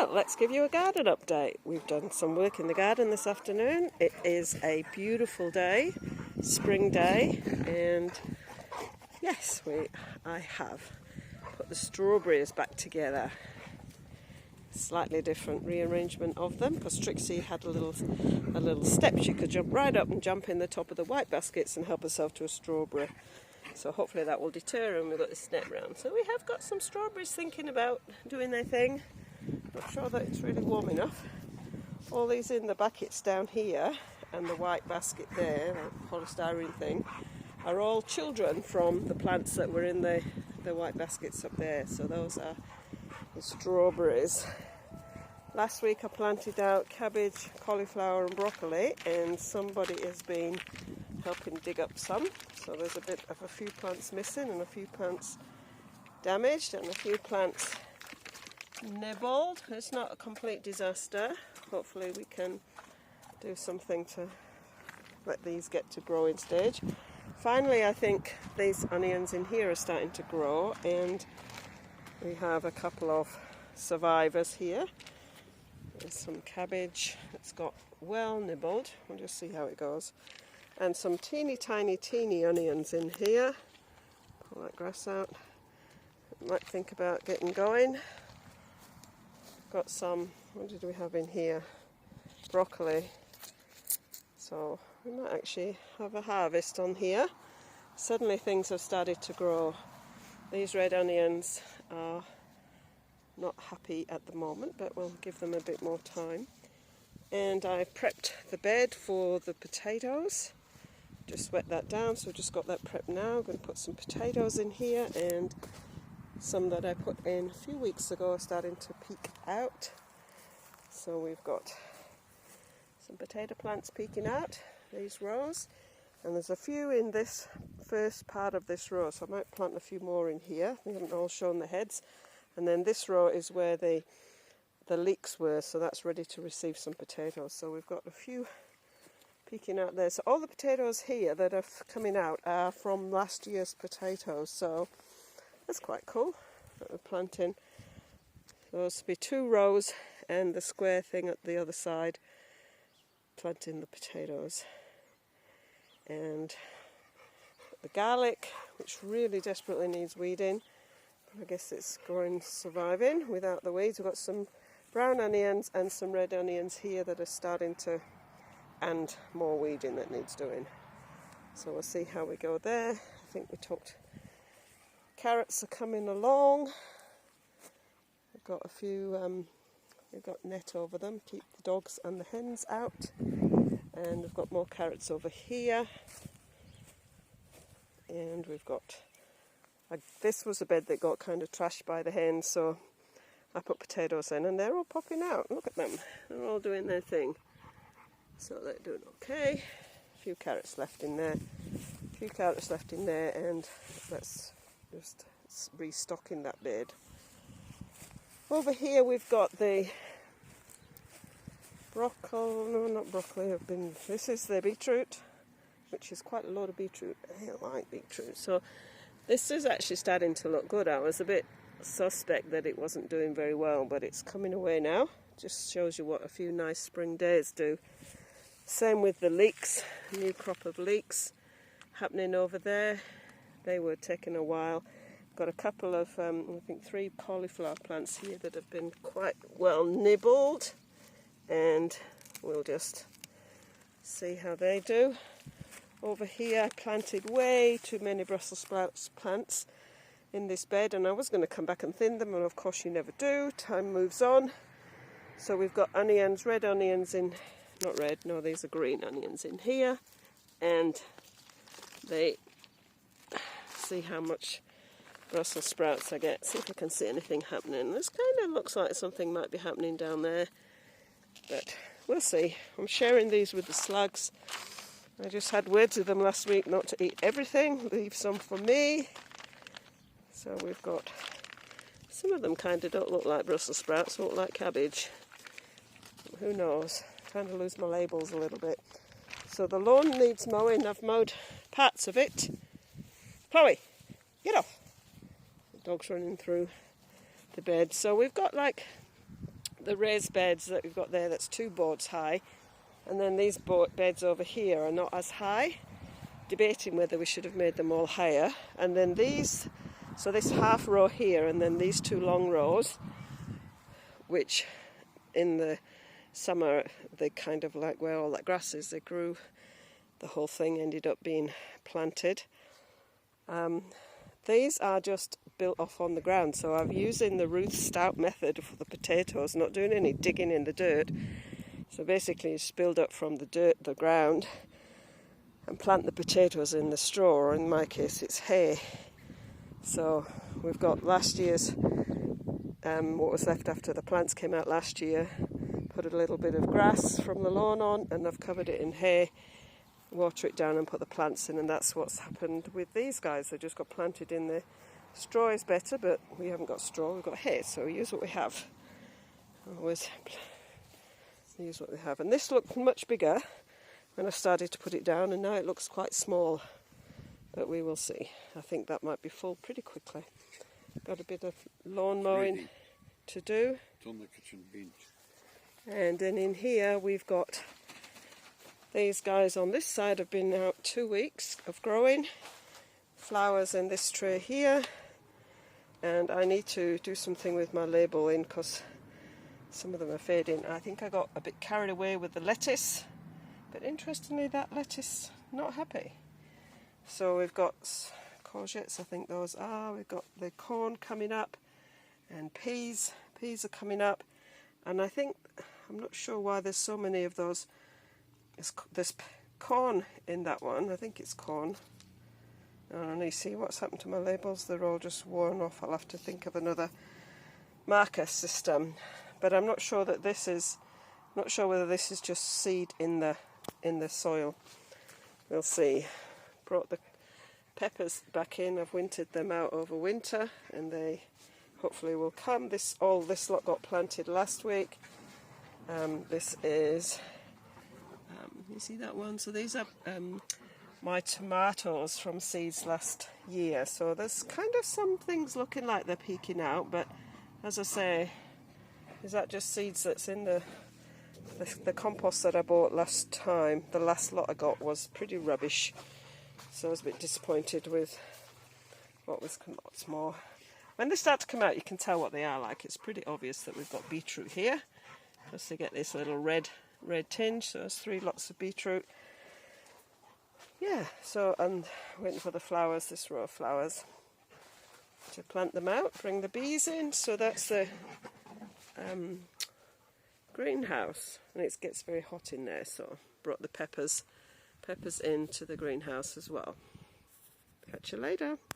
Well, let's give you a garden update. We've done some work in the garden this afternoon. It is a beautiful day, spring day, and yes, I have put the strawberries back together. Slightly different rearrangement of them because Trixie had a little step. She could jump right up and jump in the top of the white baskets and help herself to a strawberry. So hopefully that will deter her, and we've got this net round. So we have got some strawberries thinking about doing their thing. Not sure that it's really warm enough. All these in the buckets down here and the white basket there, the polystyrene thing, are all children from the plants that were in the white baskets up there. So those are the strawberries. Last week I planted out cabbage, cauliflower and broccoli, and somebody has been helping dig up some. So there's a few plants missing and a few plants damaged and a few plants nibbled. It's not a complete disaster. Hopefully we can do something to let these get to growing stage. Finally, I think these onions in here are starting to grow, and we have a couple of survivors here. There's some cabbage that's got well nibbled. We'll just see how it goes. And some teeny tiny onions in here. Pull that grass out. Might think about getting going. Got some, what did we have in here? Broccoli. So we might actually have a harvest on here. Suddenly things have started to grow. These red onions are not happy at the moment, but we'll give them a bit more time. And I've prepped the bed for the potatoes. Just wet that down, so I've just got that prepped now. I'm going to put some potatoes in here, and some that I put in a few weeks ago are starting to peek out. So we've got some potato plants peeking out, these rows. And there's a few in this first part of this row, so I might plant a few more in here. We haven't all shown the heads. And then this row is where the leeks were, so that's ready to receive some potatoes. So we've got a few peeking out there. So all the potatoes here that are coming out are from last year's potatoes, so that's quite cool that we're planting. Those will be 2 rows, and the square thing at the other side, planting the potatoes. And the garlic, which really desperately needs weeding. I guess it's surviving without the weeds. We've got some brown onions and some red onions here that are starting to, and more weeding that needs doing. So we'll see how we go there. I think we talked. Carrots are coming along. We've got a few, we've got net over them, keep the dogs and the hens out. And we've got more carrots over here. And we've got, this was a bed that got kind of trashed by the hens, so I put potatoes in, and they're all popping out. Look at them. They're all doing their thing. So they're doing okay. A few carrots left in there. A few carrots left in there, and let's just restocking that bed. Over here we've got the broccoli, no, not broccoli, this is the beetroot, which is quite a lot of beetroot. I like beetroot. So this is actually starting to look good. I was a bit suspect that it wasn't doing very well, but it's coming away now. Just shows you what a few nice spring days do. Same with the leeks, new crop of leeks happening over there. They were taking a while. Got a couple of, I think 3 cauliflower plants here that have been quite well nibbled, and we'll just see how they do. Over here I planted way too many Brussels sprouts plants in this bed, and I was going to come back and thin them, and of course you never do. Time moves on. So we've got onions, red onions in, not red, no, these are green onions in here, and they see how much Brussels sprouts I get. See if I can see anything happening. This kind of looks like something might be happening down there, but we'll see. I'm sharing these with the slugs. I just had words with them last week not to eat everything, leave some for me. So we've got, some of them kind of don't look like Brussels sprouts, look like cabbage. Who knows? Trying to lose my labels a little bit. So the lawn needs mowing. I've mowed parts of it. Chloe, get off. The dog's running through the bed. So we've got like the raised beds that we've got there, that's 2 boards high, and then these beds over here are not as high, debating whether we should have made them all higher. And then these, so this half row here, and then these 2 long rows, which in the summer they kind of like where all that grass is, they grew, the whole thing ended up being planted. These are just built off on the ground, so I'm using the Ruth Stout method for the potatoes, not doing any digging in the dirt. So basically you just build up from the dirt, the ground, and plant the potatoes in the straw, or in my case it's hay. So we've got last year's, what was left after the plants came out last year, put a little bit of grass from the lawn on, and I've covered it in hay, water it down and put the plants in, and that's what's happened with these guys. They just got planted in the straw. Is better, but we haven't got straw, we've got hay, so we use what we have. Always use what we have. And this looked much bigger when I started to put it down, and now it looks quite small, but we will see. I think that might be full pretty quickly. Got a bit of lawn mowing to do. It's on the kitchen bench. And then in here we've got these guys on this side have been out 2 weeks of growing. Flowers in this tray here. And I need to do something with my labelling because some of them are fading. I think I got a bit carried away with the lettuce. But interestingly, that lettuce, not happy. So we've got courgettes, I think those are. We've got the corn coming up and peas. Peas are coming up. And I think, I'm not sure why there's so many of those. There's corn in that one. I think it's corn. I don't know, you see what's happened to my labels? They're all just worn off. I'll have to think of another marker system. But I'm not sure that this is, not sure whether this is just seed in the soil. We'll see. Brought the peppers back in. I've wintered them out over winter, and they hopefully will come. All this lot got planted last week. This is, you see that one? So these are my tomatoes from seeds last year. So there's kind of some things looking like they're peeking out, but as I say, is that just seeds that's in the compost that I bought last time? The last lot I got was pretty rubbish, so I was a bit disappointed with what was lots more. When they start to come out, you can tell what they are like. It's pretty obvious that we've got beetroot here, because they get this little red tinge. So there's 3 lots of beetroot. Yeah, so I'm waiting for the flowers, this row of flowers, to plant them out, bring the bees in. So that's the greenhouse, and it gets very hot in there, so brought the peppers into the greenhouse as well. Catch you later.